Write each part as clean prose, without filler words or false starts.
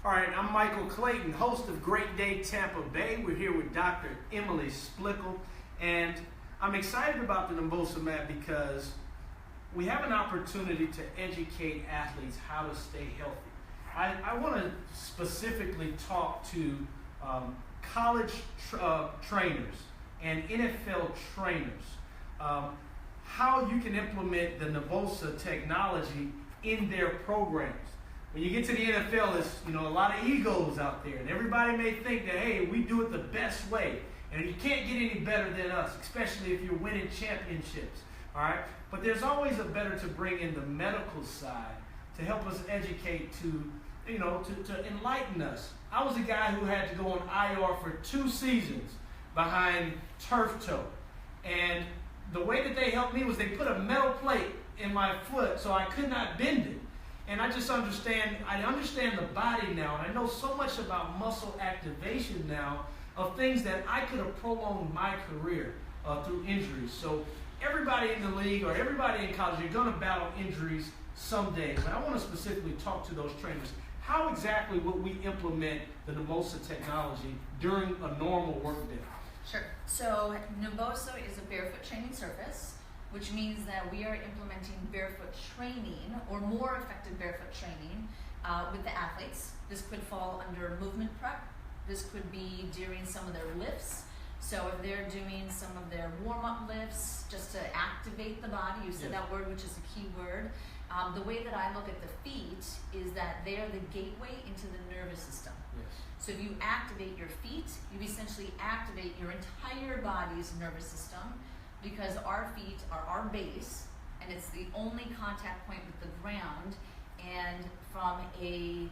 All right, I'm Michael Clayton, host of Great Day Tampa Bay. We're here with Dr. Emily Splichal, and I'm excited about the Naboso Mat because we have an opportunity to educate athletes how to stay healthy. I want to specifically talk to college trainers and NFL trainers, how you can implement the Naboso technology in their programs. When you get to the NFL, it's a lot of egos out there, and everybody may think that, hey, we do it the best way, and you can't get any better than us, especially if you're winning championships. All right, but there's always a better to bring in the medical side to help us educate, to enlighten us. I was a guy who had to go on IR for 2 seasons behind turf toe, and the way that they helped me was they put a metal plate in my foot so I could not bend it. And I understand the body now, and I know so much about muscle activation now of things that I could have prolonged my career through injuries. So everybody in the league or everybody in college, you're going to battle injuries someday. But I want to specifically talk to those trainers. How exactly would we implement the Naboso technology during a normal work day? Sure. So Naboso is a barefoot training surface, which means that we are implementing barefoot training or more effective barefoot training with the athletes. This could fall under movement prep. This could be during some of their lifts. So if they're doing some of their warm-up lifts just to activate the body, you said that word, which is a key word. The way that I look at the feet is that they are the gateway into the nervous system. Yes. So if you activate your feet, you essentially activate your entire body's nervous system, because our feet are our base, and it's the only contact point with the ground. And from a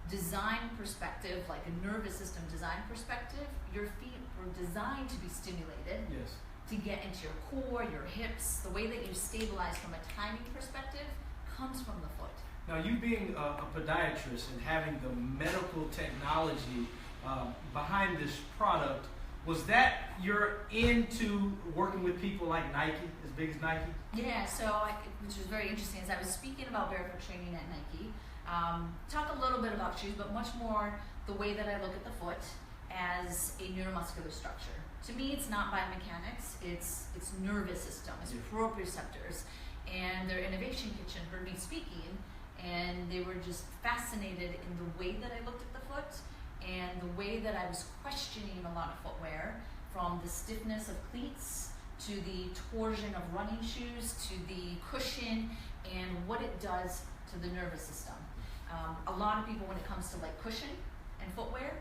design perspective, like a nervous system design perspective, your feet were designed to be stimulated. Yes. To get into your core, your hips. The way that you stabilize from a timing perspective comes from the foot. Now, you being a podiatrist and having the medical technology behind this product, was that you're into working with people like Nike, as big as Nike? Yeah, which was very interesting, as I was speaking about barefoot training at Nike, talk a little bit about shoes, but much more the way that I look at the foot as a neuromuscular structure. To me, it's not biomechanics, it's nervous system, it's proprioceptors. And their innovation kitchen heard me speaking, and they were just fascinated in the way that I looked at the foot and the way that I was questioning a lot of footwear, from the stiffness of cleats to the torsion of running shoes to the cushion and what it does to the nervous system. A lot of people, when it comes to like cushion and footwear,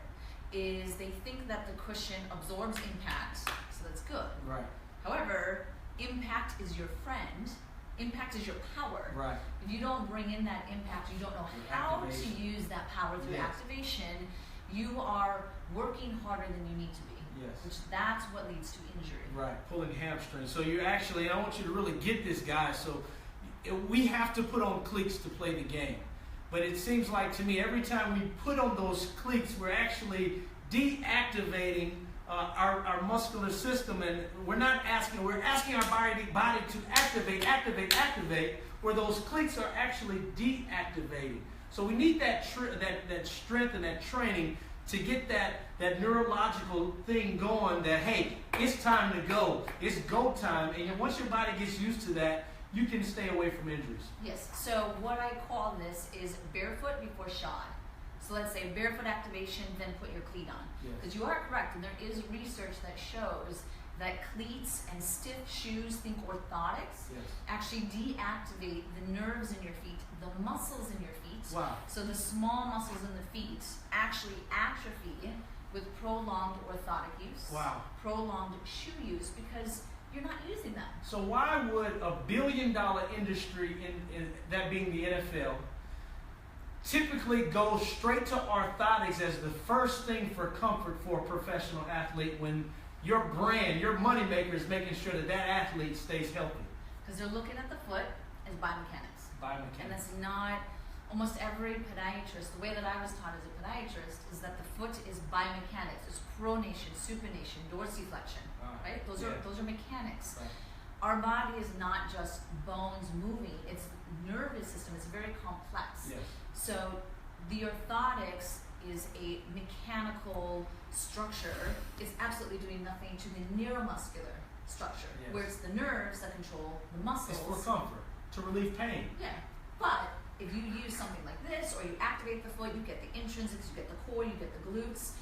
is they think that the cushion absorbs impact, so that's good. Right. However, impact is your friend. Impact is your power. Right. If you don't bring in that impact, you don't know how to use that power through activation, you are working harder than you need to be. Yes. Which that's what leads to injury. Right, pulling hamstrings. So you actually, I want you to really get this, guys. So we have to put on cleats to play the game. But it seems like to me, every time we put on those cleats, we're actually deactivating our muscular system, and we're asking our body to activate, where those cleats are actually deactivating. So we need that strength and that training to get that neurological thing going, that, hey, it's time to go. It's go time. And once your body gets used to that, you can stay away from injuries. Yes. So what I call this is barefoot before shod. So let's say barefoot activation, then put your cleat on. Because you are correct, and there is research that shows that cleats and stiff shoes, think orthotics, actually deactivate the nerves in your feet, the muscles in your feet. Wow. So the small muscles in the feet actually atrophy with prolonged orthotic use, prolonged shoe use, because you're not using them. So why would a billion-dollar industry, in that being the NFL, typically go straight to orthotics as the first thing for comfort for a professional athlete, when your brand, your moneymaker, is making sure that athlete stays healthy? Because they're looking at the foot as biomechanics. And that's not, almost every podiatrist, the way that I was taught as a podiatrist, is that the foot is biomechanics. It's pronation, supination, dorsiflexion, right? Those are mechanics. Right. Our body is not just bones moving, it's nervous system, it's very complex. Yes. So The orthotics is a mechanical structure. It's absolutely doing nothing to the neuromuscular structure, Yes. where it's the nerves that control the muscles. It's for comfort, to relieve pain. Yeah, but if you use something like this, or you activate the foot, you get the intrinsics, you get the core, you get the glutes,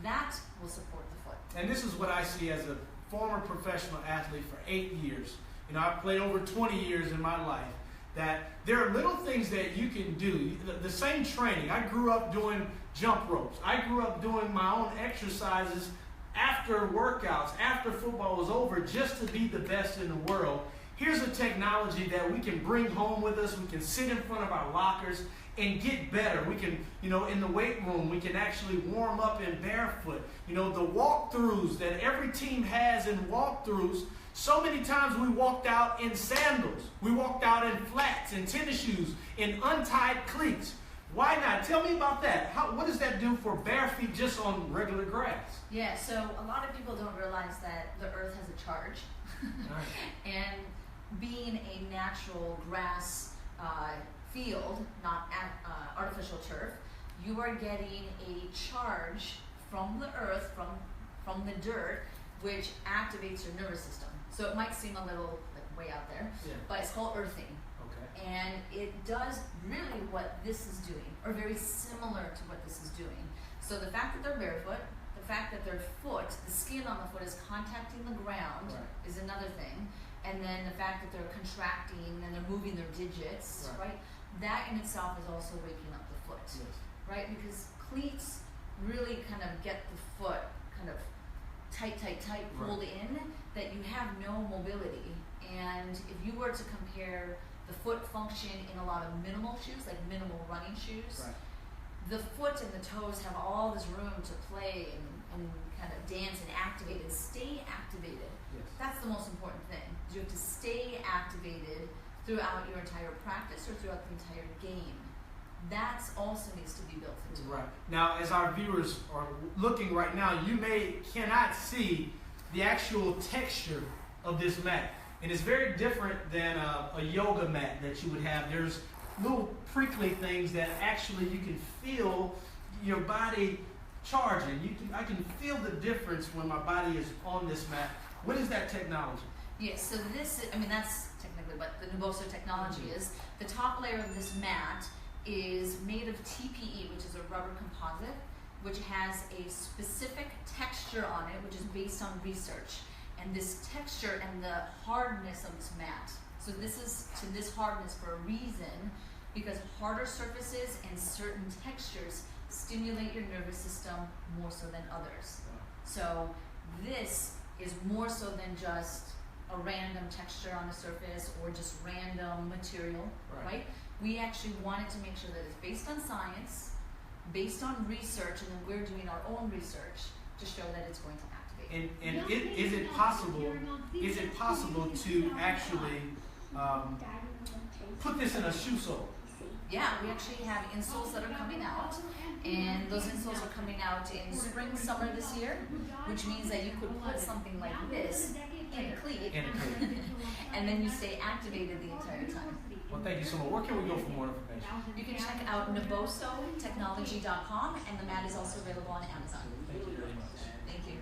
that will support the foot. And this is what I see as a former professional athlete for 8 years. You know, I've played over 20 years in my life. That there are little things that you can do. The same training. I grew up doing jump ropes. I grew up doing my own exercises after workouts, after football was over, just to be the best in the world. Here's a technology that we can bring home with us. We can sit in front of our lockers and get better. We can, you know, in the weight room, we can actually warm up in barefoot. You know, the walkthroughs that every team has in walkthroughs. So many times we walked out in sandals. We walked out in flats, in tennis shoes, in untied cleats. Why not? Tell me about that. What does that do for bare feet just on regular grass? Yeah, so a lot of people don't realize that the earth has a charge. Right. And being a natural grass field, not artificial turf, you are getting a charge from the earth, from the dirt, which activates your nervous system. So it might seem a little like way out there, Yeah. but it's called earthing. Okay. And it does really what this is doing, or very similar to what this is doing. So the fact that they're barefoot, the fact that their foot, the skin on the foot is contacting the ground, Right. is another thing. And then the fact that they're contracting and they're moving their digits, Right. right? That in itself is also waking up the foot, Yes. right? Because cleats really kind of get the foot kind of tight, pulled in, that you have no mobility. And if you were to compare the foot function in a lot of minimal shoes, like minimal running shoes, Right. the foot and the toes have all this room to play and kind of dance and activate and stay activated. Yes. That's the most important thing. You have to stay activated throughout your entire practice or throughout the entire game. That also needs to be built into it. Right. Now, as our viewers are looking right now, you cannot see the actual texture of this mat. And it's very different than a yoga mat that you would have. There's little prickly things that actually you can feel your body charging. I can feel the difference when my body is on this mat. What is that technology? Yes, so this is, that's technically what the Naboso Technology is. The top layer of this mat is made of TPE, which is a rubber composite, which has a specific texture on it, which is based on research. And this texture and the hardness of this mat. So this is to this hardness for a reason, because harder surfaces and certain textures stimulate your nervous system more so than others. So this is more so than just a random texture on a surface or just random material, right? We actually wanted to make sure that it's based on science, based on research, and then we're doing our own research to show that it's going to activate. And is it possible? Is it possible to actually put this in a shoe sole? Yeah, we actually have insoles that are coming out, and those insoles are coming out in spring, summer this year, which means that you could put something like this in a cleat, and then you stay activated the entire time. Well, thank you so much. Where can we go for more information? You can check out nabosotechnology.com, and the mat is also available on Amazon. Thank you very much. Thank you.